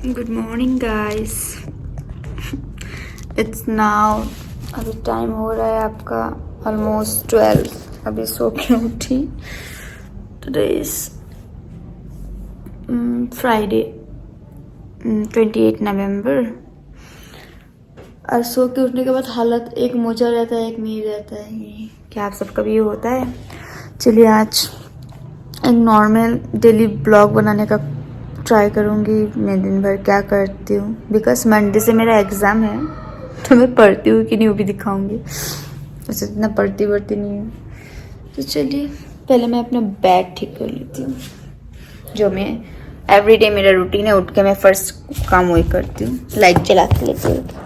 Good morning guys. It's now, अभी time हो रहा है आपका ऑलमोस्ट 12। अभी सो के उठी। टुडे इज फ्राइडे 28 नवंबर। और सो के उठने के बाद हालत एक मोजा रहता है एक नहीं रहता है। ये क्या आप सबका भी ये होता है? चलिए आज एक नॉर्मल डेली ब्लॉग बनाने का ट्राई करूँगी। मैं दिन भर क्या करती हूँ, बिकॉज मंडे से मेरा एग्ज़ाम है तो मैं पढ़ती हूँ कि नहीं वो भी दिखाऊँगी। वैसे इतना पढ़ती नहीं हूँ। तो चलिए पहले मैं अपना बैग ठीक कर लेती हूँ, जो मैं एवरीडे मेरा रूटीन है। उठ के मैं फर्स्ट काम वही करती हूँ, लाइट जला के लेती हूँ।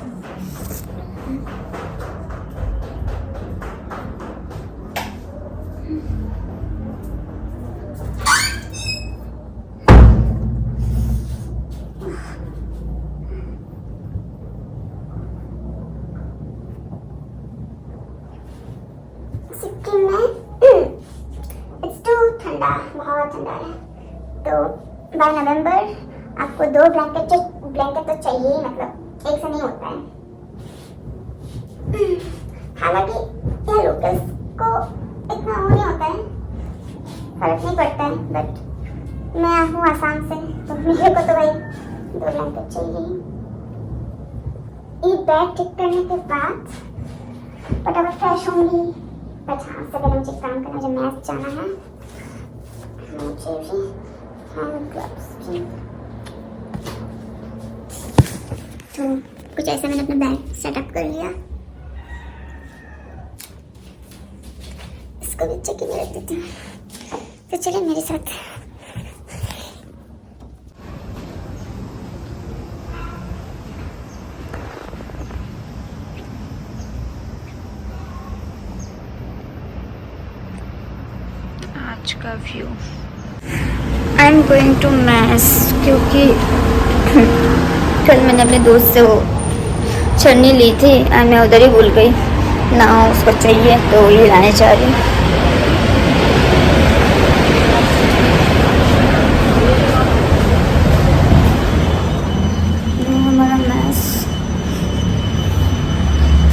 सिक्किम में इट्स टू ठंडा, बहुत ठंडा है। तो बाय नवंबर आपको 2 ब्लैंकेट तो चाहिए ही, मतलब एक से नहीं होता है। हालांकि यह लोकल्स को इतना वो नहीं होता है, फर्क नहीं पड़ता है, बट मैं हूँ आसाम से तो मेरे को तो भाई 2 ब्लैंकेट चाहिए ही। ये बैग ठीक करने के बाद फटाफट फ्रेश होंगी। अच्छा, सबसे पहले मुझे काम करना, मुझे मैच जाना है। मुझे भी हैंड ग्लव्स भी। तो कुछ ऐसा मैंने अपना बैग सेटअप कर लिया। इसको भी चेक में रख देती हूँ। तो चलिए मेरे साथ। आज का view. I am going to mess, क्योंकि कल मैंने अपने दोस्त से वो छन्नी ली थी और मैं उधर ही भूल गई ना, उसको चाहिए तो ये लाने चाह रही हूँ। हमारा मैस,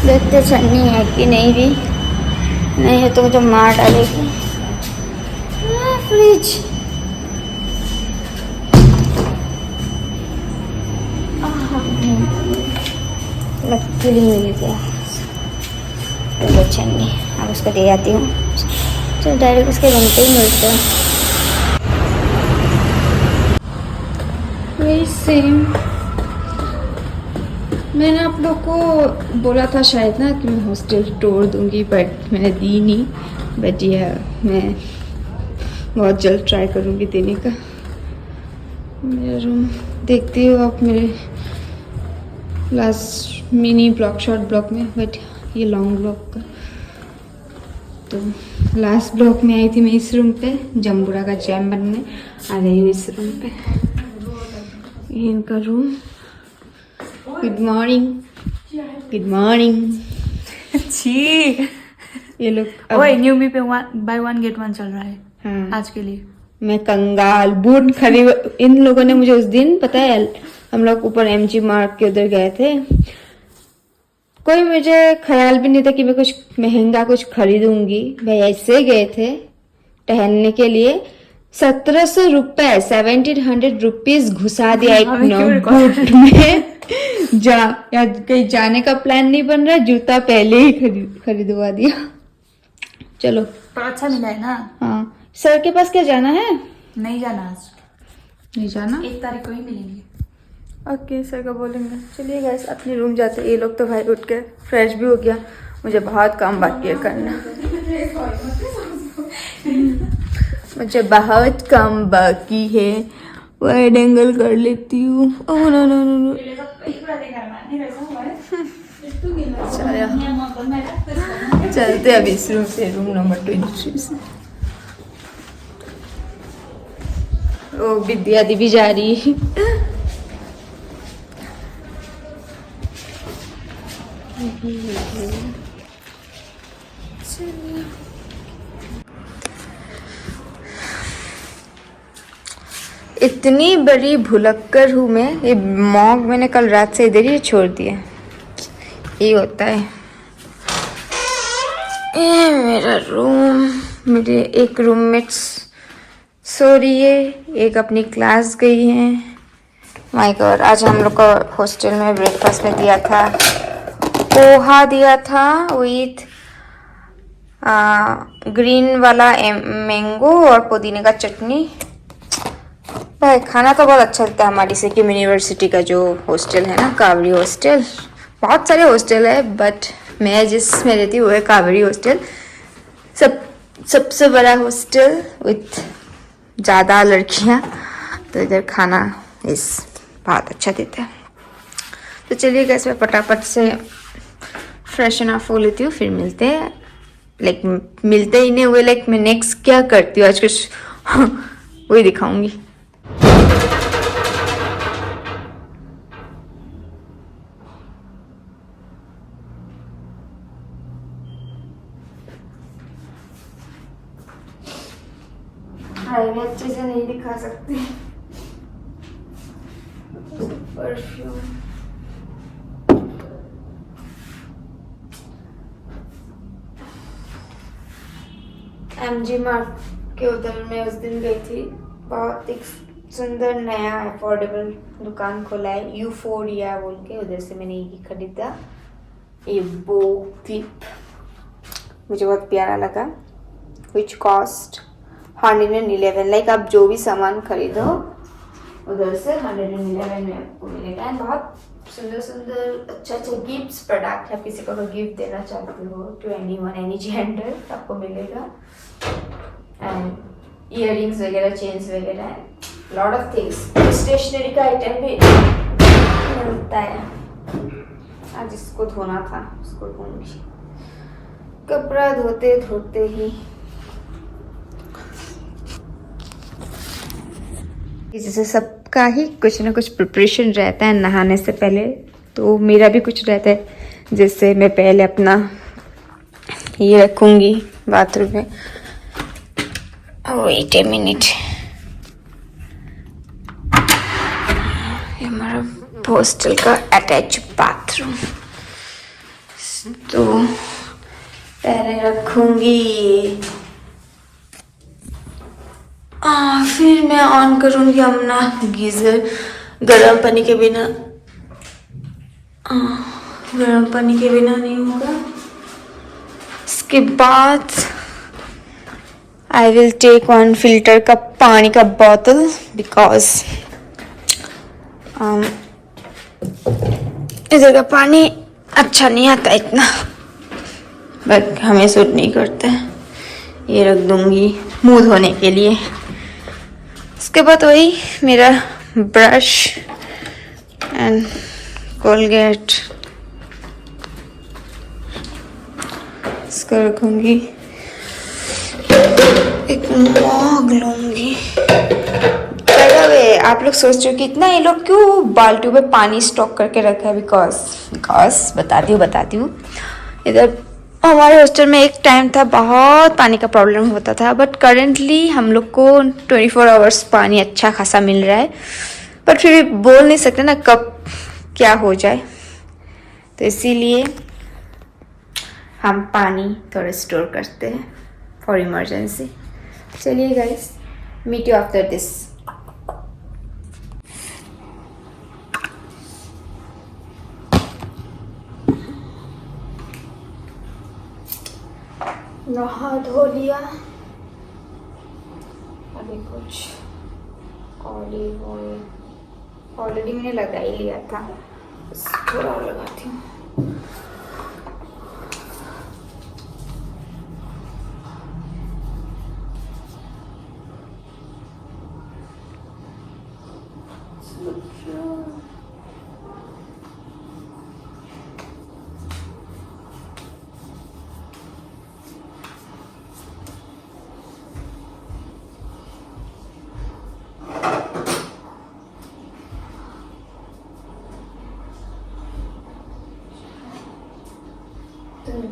देखते छन्नी है कि नहीं भी, नहीं है तो मुझे मार डालेगी। फ्रिज लकीली मिल गया तो छन्नी। अब उसको दे आती हूँ। चलो डायरेक्ट उसके रूम पे ही मिलते हैं। वही सेम मैंने आप लोग को बोला था शायद ना कि मैं हॉस्टल टूर दूंगी, बट मैंने दी नहीं। बट ये मैं बहुत जल्द ट्राई करूँगी देने का। मेरा रूम देखती हो आप मेरे last mini blog, short blog में, बट ये लॉन्ग ब्लॉग का। तो लास्ट ब्लॉग में आई थी मैं इस रूम पे, जम्बूरा का जैम बनने आ गई हूँ इस रूम पे। ये इनका room. Good morning, good morning. छी, ये लोग ओए न्यू मी पे बाय 1 गेट 1 चल रहा है। हाँ, आज के लिए मैं कंगाल बूट खरीद। इन लोगों ने मुझे उस दिन, पता है, हम लोग ऊपर MG मार्ग के उधर गए थे। कोई मुझे ख्याल भी नहीं था कि मैं कुछ महंगा कुछ खरीदूंगी। भाई ऐसे गए थे टहलने के लिए। 1700 रुपए, 1700 रुपीज घुसा दिया एक नोटबुक में। या कहीं जाने का प्लान नहीं बन रहा, जूता पहले ही खरीदवा दिया। चलो, पर अच्छा मिला है ना। हाँ, सर के पास क्या जाना है? नहीं जाना आज, नहीं जाना। 1 तारीख को ही मिलेंगे। ओके, सर का बोलेंगे। चलिए गाइस अपने रूम जाते हैं। ये लोग तो भाई उठ के फ्रेश भी हो गया। मुझे बहुत काम बाकी है करना। मुझे बहुत काम बाकी है। वाइड एंगल कर लेती हूँ। Oh no no no no. चलते अब इस रूम से, रूम नंबर 23 से। ओ विद्या दी भी जा रही है। इतनी बड़ी भुलक्कर हूँ मैं। ये मॉग मैंने कल रात से इधर ही छोड़ दिया। ये होता है। ये मेरा रूम। मेरे एक रूममेट्स सो रही है, एक अपनी क्लास गई है। माय गॉड, आज हम लोग को हॉस्टल में ब्रेकफास्ट में दिया था, पोहा दिया था विथ ग्रीन वाला मैंगो और पुदीने का चटनी। भाई खाना तो बहुत अच्छा लगता है। हमारी सिक्किम यूनिवर्सिटी का जो हॉस्टल है ना, कावरी हॉस्टल। बहुत सारे हॉस्टल है बट मैं जिसमें रहती हूँ वो है कावरी हॉस्टल। सबसे बड़ा हॉस्टल विथ ज़्यादा लड़कियाँ, तो इधर खाना बहुत अच्छा देता है। तो चलिए गैस, मैं फटाफट से फ्रेशन अप हो लेती हूँ, फिर मिलते हैं। मिलते ही नहीं हुए, मैं नेक्स्ट क्या करती हूँ आज कुछ वही दिखाऊंगी। मैं अच्छे से नहीं दिखा सकती। परफ्यूम MG मार्ट के उधर मैं उस दिन गई थी। बहुत एक सुंदर नया अफोर्डेबल दुकान खोला है, यूफोरिया बोल के। उधर से मैंने ये खरीदा, ये बो क्लिप। मुझे बहुत प्यारा लगा। Which cost 111। आप जो भी सामान खरीदो उधर से 111 में आपको मिलेगा। बहुत सुंदर सुंदर अच्छा गिफ्ट्स प्रोडक्ट है। आप किसी को अगर गिफ्ट देना चाहते हो टू एनीवन, एनी जेंडर, आपको मिलेगा। एंड इयररिंग्स वगैरह, चेन्स वगैरह, लॉट ऑफ थिंग्स। स्टेशनरी का आइटम भी मिलता है। आज इसको धोना था, इसको धोऊंगी। कपड़ा धोते धोते ही जैसे सबका ही कुछ ना कुछ प्रिपरेशन रहता है नहाने से पहले, तो मेरा भी कुछ रहता है। जैसे मैं पहले अपना ये रखूँगी बाथरूम में। वेट ए मिनट, ये हमारा हॉस्टल का अटैच बाथरूम। तो पहले रखूँगी ये, फिर मैं ऑन करूँगी अपना गीज़र। गर्म पानी के बिना नहीं होगा। इसके बाद आई विल टेक 1 फिल्टर का पानी का बोतल, बिकॉज इधर का पानी अच्छा नहीं आता इतना, बट हमें सूट नहीं करता है। ये रख दूँगी मुँह धोने के लिए। उसके बाद वही मेरा ब्रश एंड कोलगेट, इसको रखूँगी। एक मॉग लूँगी। आप लोग सोच रहे हो कि इतना ये लोग क्यों बाल्टियों में पानी स्टॉक करके रखा है? बिकॉज बताती हूँ। इधर हमारे हॉस्टल में एक टाइम था बहुत पानी का प्रॉब्लम होता था, बट करेंटली हम लोग को 24 आवर्स पानी अच्छा खासा मिल रहा है। बट फिर भी बोल नहीं सकते ना कब क्या हो जाए, तो इसीलिए हम पानी थोड़ा स्टोर करते हैं फॉर इमरजेंसी। चलिए guys, meet you after this. नहा धो लिया। अभी कुछ ऑलिव ऑयल ऑलरेडी मैंने लगा ही लिया था, बस थोड़ा और लगाती हूँ।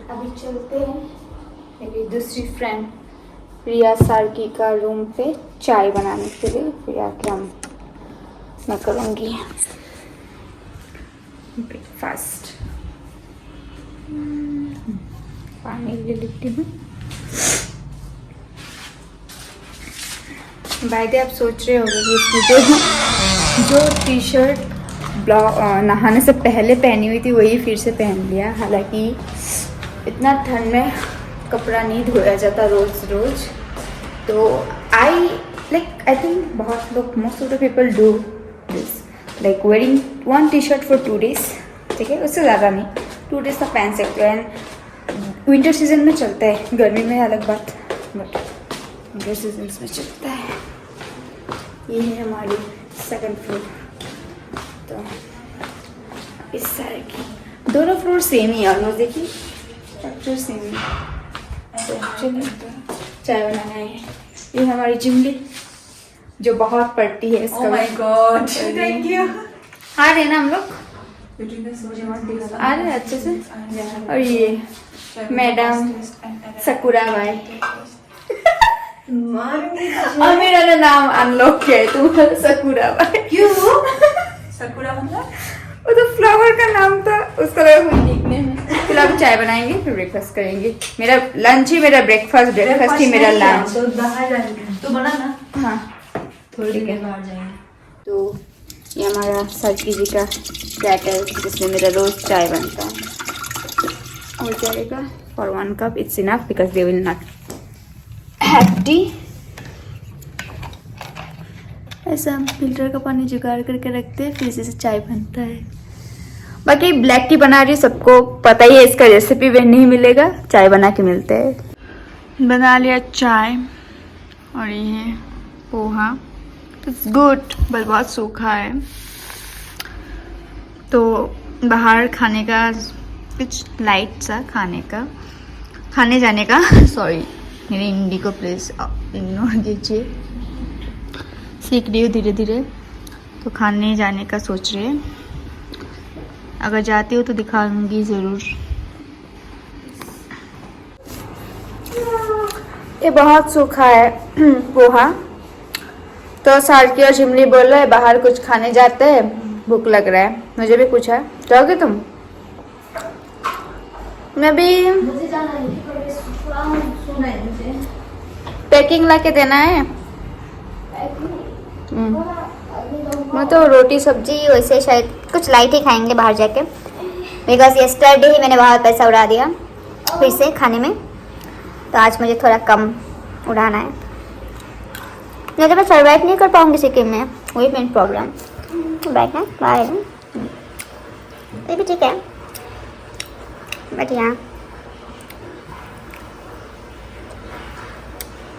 अभी चलते हैं मेरी दूसरी फ्रेंड प्रिया सार्की का रूम पे चाय बनाने के लिए, फिर आके मैं करूँगी ब्रेकफास्ट। पानी ले लेती हूँ। बाय द आप सोच रहे होंगे कि इसकी जो टी शर्ट नहाने से पहले पहनी हुई थी वही फिर से पहन लिया। हालांकि इतना ठंड में कपड़ा नहीं धोया जाता रोज़ रोज़, तो आई थिंक बहुत लोग, most of the people do this, like wearing one T shirt for 2 days, ठीक है, उससे ज़्यादा नहीं, 2 days तक पहन सकते हो। एंड विंटर सीजन में चलता है, गर्मी में अलग बात, बट विंटर सीजन में चलता है। ये है हमारी 2nd फ्लोर। तो इस साइड की दोनों फ्लोर सेम ही है ऑलमोस्ट, देखिए स्ट्रक्चर सेम ही। तो चलिए चाय बनाना है। ये हमारी चिमली जो बहुत पड़ती है इसका। Oh my God, thank you. आ रहे हैं ना हम लोग, आ रहे हैं अच्छे से। और ये मैडम सकुरा भाई, और मेरा नाम अनलॉक किया है तुम्हारा सकुरा भाई। क्यों? सकुरा मतलब? वो तो फ्लावर का नाम था, उसका लगा कोई निकनेम है। फिर अब चाय बनाएंगे, फिर ब्रेकफास्ट करेंगे। मेरा लंच ही मेरा ब्रेकफास्ट ही मेरा लंच। तो बाहर जाएंगे तो बना ना। हाँ थोड़ी देर बाहर जाएंगे। तो ये हमारा सरकी जी का कैटल जिसमें मेरा रोज चाय बनता है, हो जाएगा for 1 cup, it's enough because they will not have T. ऐसा हम फिल्टर का पानी जुगाड़ करके रखते हैं, फिर इसी से चाय बनता है। बाकी ब्लैक टी बना रही, सबको पता ही है, इसका रेसिपी भी नहीं मिलेगा, चाय बना के मिलते हैं। बना लिया चाय, और ये है पोहा। इट्स गुड बट बहुत सूखा है, तो बाहर खाने का कुछ लाइट सा खाने जाने का सॉरी मेरी हिंदी को प्लीज़ इग्नोर कीजिए, सीख रही हूँ धीरे धीरे। तो खाने जाने का सोच रहे हैं, अगर जाती हो तो दिखाऊंगी ज़रूर। ये बहुत सूखा है पोहा, तो सारकी और शिमली बोल रहे हैं बाहर कुछ खाने जाते हैं, भूख लग रहा है। मुझे भी पूछा जाओगे तुम? मैं भी, मुझे जाना है, सुना है मुझे। पैकिंग ला के देना है। मैं तो रोटी सब्जी वैसे शायद कुछ लाइट ही खाएंगे बाहर जाके, बिकॉज येस्टरडे ही मैंने बहुत पैसा उड़ा दिया फिर से खाने में, तो आज मुझे थोड़ा कम उड़ाना है, नहीं तो मैं सर्वाइव नहीं कर पाऊंगी सिक्किम में, वही मेन प्रॉब्लम। बैठना बाहर है, ये भी ठीक है, बट यहाँ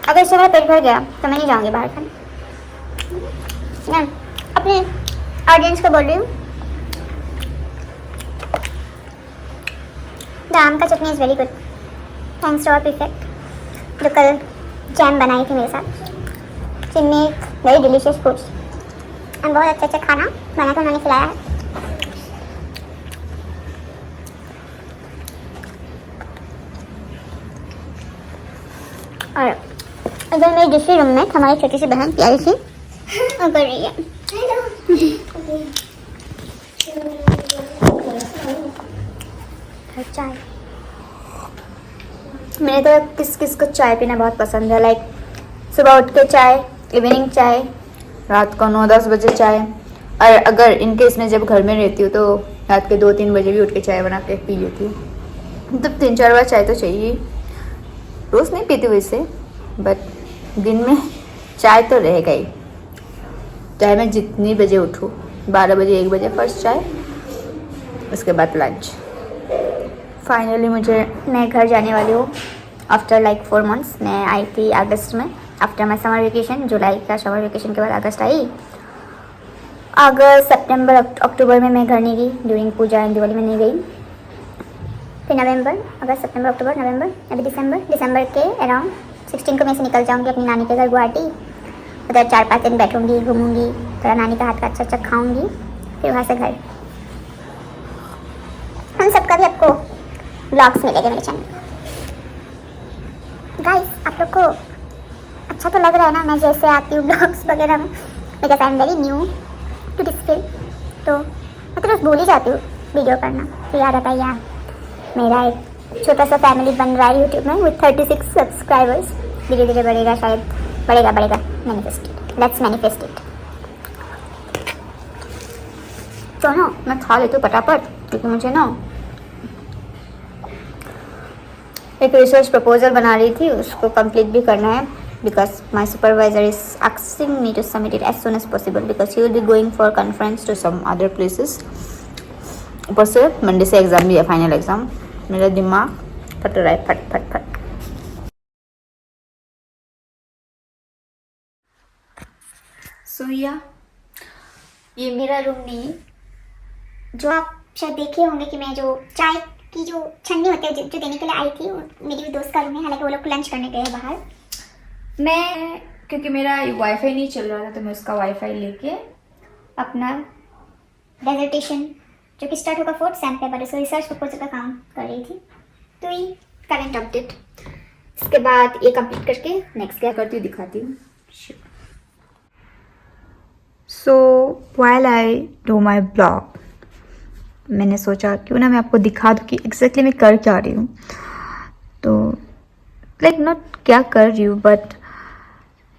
अगर इससे मेरा पेट भर गया तो मैं नहीं जाऊँगी बाहर खाने। मैं अपने ऑडियंस को बोल रही हूँ, द आम का chutney is very good, thanks to our prefect जो कल जैम बनाई थी मेरे साथ। She make very delicious foods and बहुत अच्छा खाना बना कर उन्होंने खिलाया है। और इधर मेरी दूसरी रूम में हमारी छोटी सी बहन प्यारी सी कर रही है। चाय मैंने तो किस किस को चाय पीना बहुत पसंद है, लाइक सुबह उठ के चाय, इवनिंग चाय, रात को 9-10 बजे चाय, और अगर इनकेस मैं जब घर में रहती हूँ तो रात के 2-3 बजे भी उठ के चाय बना के पी लेती हूँ। मतलब 3-4 बार चाय तो चाहिए, रोज़ नहीं पीती वैसे, बट दिन में चाय तो रहेगा ही, चाहे मैं जितनी बजे उठूँ, 12 बजे 1 बजे फर्स्ट चाय, उसके बाद लंच। फाइनली मैं घर जाने वाली हूँ आफ्टर लाइक 4 months। मैं आई थी अगस्त में, आफ्टर माई समर वेकेशन, जुलाई का समर वेकेशन के बाद अगस्त आई। अगस्त सितंबर अक्टूबर में मैं घर नहीं गई, ड्यूरिंग पूजा एंड दिवाली में नहीं गई। फिर नवंबर, अगस्त सितंबर अक्टूबर नवंबर, अभी दिसंबर के अराउंड 16 को मैं से निकल जाऊँगी अपनी नानी के घर गुवाहाटी। उधर 4-5 दिन बैठूँगी, घूमूँगी, थोड़ा नानी का हाथ का अच्छा खाऊँगी, फिर वहाँ से घर। हम सबका भी आपको ब्लॉग्स मिलेंगे मेरे चैनल। गाइस, आप लोग को अच्छा तो लग रहा है ना मैं जैसे आती हूँ ब्लॉग्स वगैरह में, because I am very new to this field. तो मैं तो बस भूल ही जाती हूँ वीडियो करना, तो याद आता है यार मेरा एक छोटा सा फैमिली बन रहा है यूट्यूब में विथ 36 सब्सक्राइबर्स। धीरे धीरे बढ़ेगा, शायद बढ़ेगा मैनिफेस्ट, लेट्स मैनिफेस्ट इट। तो ना मैं खा लेती हूँ फटाफट, क्योंकि मुझे ना एक रिसर्च प्रपोजल बना रही थी, उसको कंप्लीट भी करना है, because my supervisor is asking me to submit it as soon as possible, because he will be going for conference to some other places. ऊपर से मंडे से एग्ज़ाम भी है, फाइनल एग्ज़ाम। मेरा दिमाग फट रहा है, फट फट फट। सोया ये मेरा रूम नहीं है, जो आप शायद देखे होंगे कि मैं जो चाय की जो छन्नी होती है जो देने के लिए आई थी, वो मेरी दोस्त का रूम है। हालांकि वो लोग लंच करने गए बाहर। मैं क्योंकि मेरा वाईफाई नहीं चल रहा था, तो मैं उसका वाईफाई लेके अपना डेजर्टेशन जो कि स्टार्ट होगा 4th सेम पे, पर उसको रिसर्च प्रपोजल का काम कर रही थी। तो ये करंट अपडेट, इसके बाद ये कंप्लीट करके नेक्स्ट क्या करती हूँ दिखाती हूँ। सो while I do my blog, मैंने सोचा क्यों ना मैं आपको दिखा दूँ कि एग्जैक्टली मैं कर क्या रही हूँ। तो लाइक नॉट क्या कर रही हूँ, बट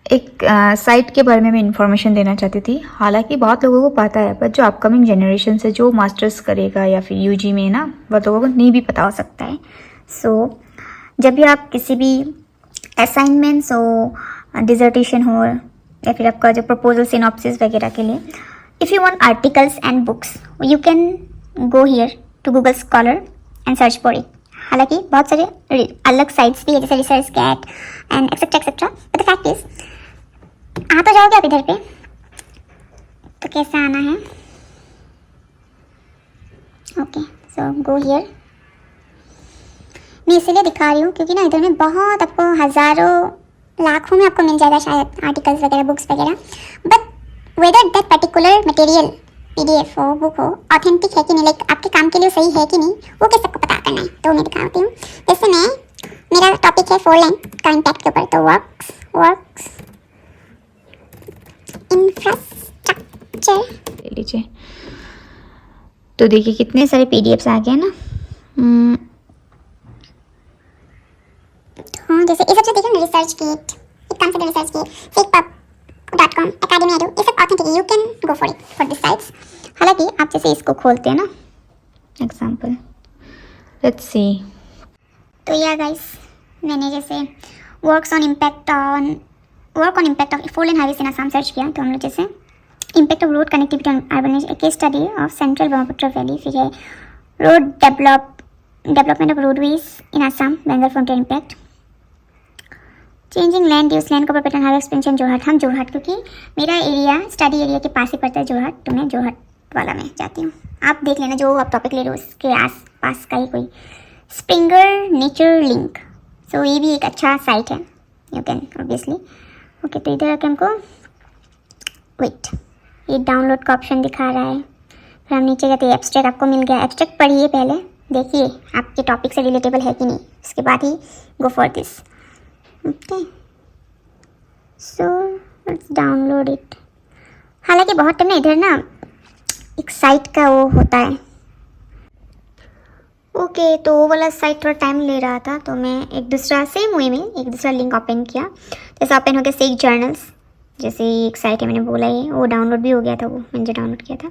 एक साइट के बारे में मैं इंफॉर्मेशन देना चाहती थी। हालांकि बहुत लोगों को पता है, बट जो अपकमिंग जनरेशन से जो मास्टर्स करेगा या फिर यूजी में ना, बहुत लोगों को नहीं भी पता हो सकता है। सो जब भी आप किसी भी असाइनमेंट्स हो, डिजर्टेशन हो, या फिर आपका जो प्रपोजल सिनॉप्सिस वगैरह के लिए, if you want articles and books, you can go here to Google Scholar and search for it. हालांकि बहुत सारे अलग साइट्स भी है, जैसे ResearchGate and etcetera etcetera, but the fact is आ तो जाओगे आप इधर पे, तो कैसे आना है? Okay, so go here. मैं इसलिए दिखा रही हूँ क्योंकि ना इधर में बहुत आपको हज़ारों लाखों में आपको मिल जाएगा शायद आर्टिकल्स वगैरह, बुक्स वगैरह, but whether that particular material PDF हो, बुक हो, ऑथेंटिक है कि नहीं, लाइक आपके काम के लिए सही है कि नहीं, वो किस सबको पता करना है। तो मैं दिखाती हूँ। जैसे मेरा टॉपिक है 4 लाइन का इम्पैक्ट के ऊपर, तो वर्क्स इंफ्रास्ट्रक्चर ले लीजिए। तो देखिए कितने सारे PDFs आ गए ना। हाँ, जैसे ये सबसे देखिए ना, रिसर्च किट, एक काम से research kit, fakepub.com, Academy Edu, ये सब ऑथेंटिक है, you can go for it for this sites. हालांकि आप जैसे इसको खोलते हैं ना, एग्जाम्पल, लेट्स सी। तो या गाइस, मैंने जैसे work on impact of 4 lane highways in Assam search किया, तो हम लोग जैसे impact of road connectivity on urban, case study of central Brahmaputra valley, फिर है road development of roadways in Assam, Bengal frontier impact, changing land use, land cover pattern, highway expansion, Jorhat. हम जोरहाट, क्योंकि मेरा एरिया स्टडी एरिया के पास ही पड़ता है जोरहाट, तो मैं जोरहाट वाला में जाती हूँ। आप देख लेना जो आप टॉपिक ले रहे हो उसके आस पास का ही कोई। स्प्रिंगर नेचर लिंक, सो ये भी एक अच्छा साइट है, यू कैन ऑब्वियसली। ओके, तो इधर आके हमको वेट, ये डाउनलोड का ऑप्शन दिखा रहा है। फिर हम नीचे जाते हैं, एब्स्ट्रैक्ट आपको मिल गया। एब्स्ट्रैक्ट पढ़िए पहले, देखिए आपके टॉपिक से रिलेटेबल है कि नहीं, उसके बाद ही go for this. Okay, so let's download it. हालांकि बहुत टाइम ना इधर ना एक साइट का वो होता है। ओके, तो वो वाला साइट थोड़ा टाइम ले रहा था, तो मैं एक दूसरा सेम वे में एक दूसरा लिंक ओपन किया। जैसे ओपन हो गया सेक जर्नल्स, जैसे एक साइट है, मैंने बोला ये, वो डाउनलोड भी हो गया था, वो मैंने जो डाउनलोड किया था।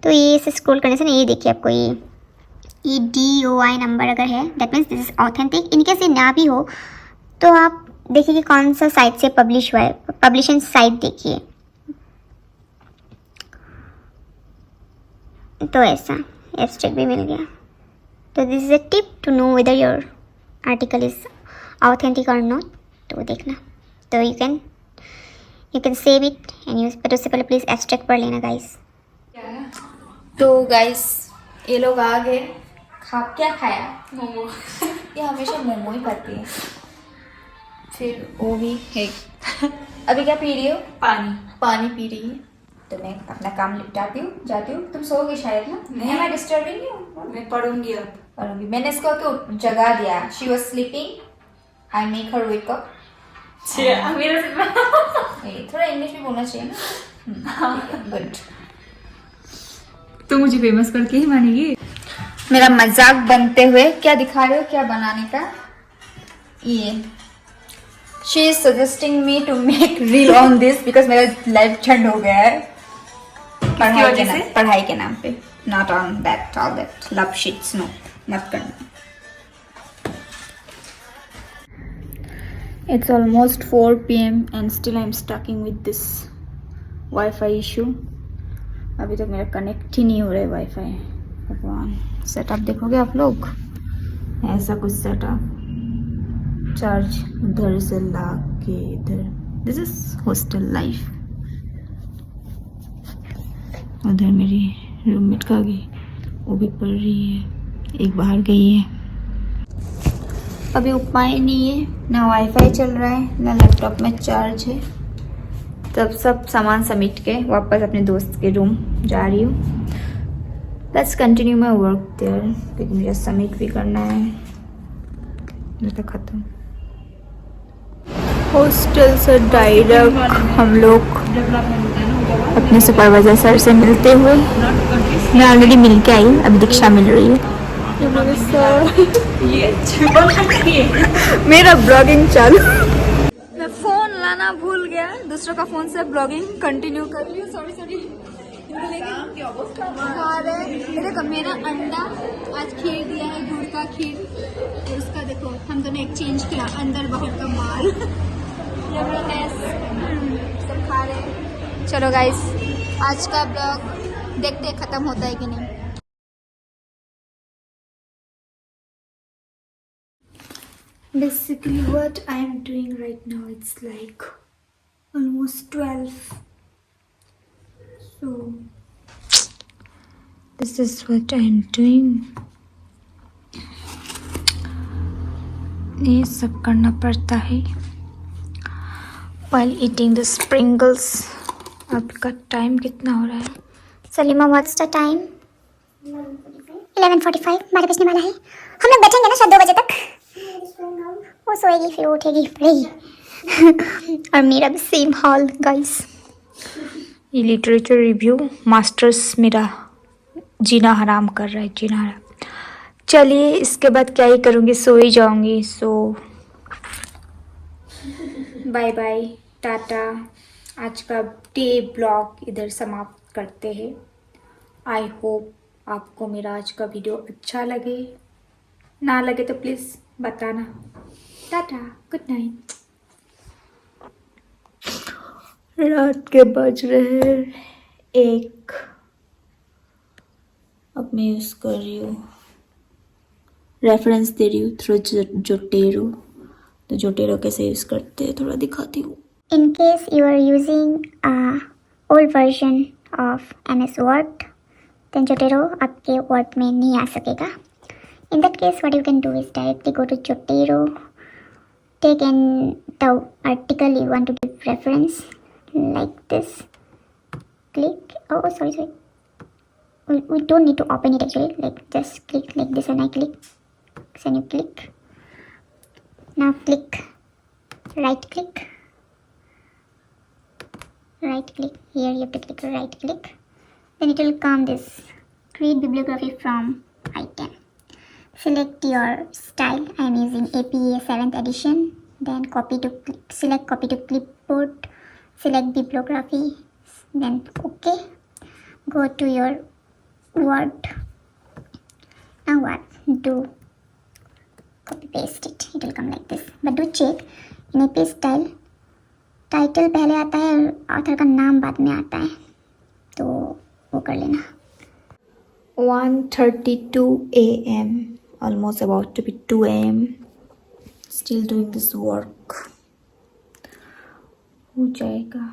तो ये से स्क्रॉल करने से ना, ये देखिए आपको ये DOI नंबर अगर है, that means this is authentic. In case ये ना भी हो तो आप देखिए कि कौन सा साइट से पब्लिश हुआ है, पब्लिशिंग साइट देखिए। तो ऐसा एब्स्ट्रैक्ट भी मिल गया। तो this is a tip to know whether your article is authentic और नॉट, तो वो देखना। तो you can save it and use, but उससे पहले प्लीज़ एब्स्ट्रैक्ट पढ़ लेना गाइस। तो गाइस ये लोग आ गए, क्या खाया? मोमो। ये हमेशा मोमो ही खाती है। फिर वो भी है। अभी क्या पी रही हो? पानी पी रही है। तो मैं अपना काम निपटाती हूँ, जाती हूँ। तुम सोओगे शायद ना? नहीं, मैं डिस्टर्बिंग नहीं हूँ। मैं पढ़ूंगी अब। मैंने इसको क्यों जगा दिया? She was sleeping, I make her wake up, मेरा थोड़ा इंग्लिश भी बोलना चाहिए ना। गुड। तो मुझे फेमस करके ही मानेगी। मेरा मजाक बनते हुए क्या दिखा रहे हो, क्या बनाने का? ये she is suggesting me to make reel on this because मेरा लाइफ झंड हो गया है पढ़ाई के नाम पे। Not on that all that love sheets, no, मत करना। It's almost 4 PM and still I'm stuck with this Wi-Fi issue. अभी तक मेरा कनेक्ट ही नहीं हो रहा है वाईफाई। भगवान। सेटअप देखोगे आप लोग, ऐसा कुछ सेटअप, चार्ज उधर से ला के इधर। This is hostel life. उधर मेरी रूममेट का गई, वो भी पढ़ रही है, एक बाहर गई है। अभी उपाय नहीं है, ना वाईफाई चल रहा है ना लैपटॉप में चार्ज है। तब सब सामान समेट के वापस अपने दोस्त के रूम जा रही हूँ। Let's continue my work there, क्योंकि मुझे सबमिट भी करना है। ये तो खत्म। हॉस्टल से डायरेक्ट हम लोग अपने सुपरवाइजर सर से मिलते हुए, मैं ऑलरेडी मिल के आई, अभी दीक्षा मिल रही है। मेरा ब्लॉगिंग चालू। मैं फोन लाना भूल गया, दूसरों का फोन से ब्लॉगिंग कंटिन्यू कर रही हूँ। सॉरी। देखो मेरा अंडा आज खीर दिया है, गुड़ का खीर, और उसका देखो हम दोनों एक्सचेंज किया, अंदर बाहर का माल। ये मेरा गैस सब खा रहे हैं। चलो गाइस, आज का ब्लॉग देखते खत्म होता है कि नहीं। Basically what I am doing right now, it's like almost 12. So this is what I am doing. ये सब करना पड़ता है while eating the sprinkles. अब का टाइम कितना हो रहा है? Salima, what's the time? 11:45 12 बजने वाला है। हम लोग बैठेंगे ना शायद 2 बजे तक। वो सोएगी फिर उठेगी पड़ेगी। और मेरा भी सेम हाल गाइस। ये लिटरेचर रिव्यू मास्टर्स मेरा जीना हराम कर रहा है, जीना हराम। चलिए इसके बाद क्या ही करूँगी, सो ही जाऊँगी। सो बाय बाय, टाटा। आज का डे ब्लॉग इधर समाप्त करते हैं। आई होप आपको मेरा आज का वीडियो अच्छा लगे, ना लगे तो प्लीज़ बताना। Tata, good night. रात के बज रहे 1। अब मैं यूज़ कर रही हूँ, रेफरेंस दे रही हूँ थ्रू जोटेरो। तो जोटेरो कैसे यूज़ करते हैं थोड़ा दिखाती हूँ। In case you are using a old version of MS Word, then Jotero आपके Word में नहीं आ सकेगा। In that case, what you can do is directly go to Jotero, take in the article you want to give reference, like this. Click. Oh, sorry. We don't need to open it actually. Like just click like this, and I click. Then you click. Now click. Right click. Here you have to click right click. Then it will come this create bibliography from item. Select your style. I am using APA 7th edition. Then select copy to clipboard. Select bibliography. Then OK. Go to your Word. Now what? Do copy paste it. It will come like this. But do check in APA style. Title पहले आता है और author का नाम बाद में आता है, तो वो कर लेना। 1:32 AM, almost about to be 2 AM. Still doing this work. हो जाएगा।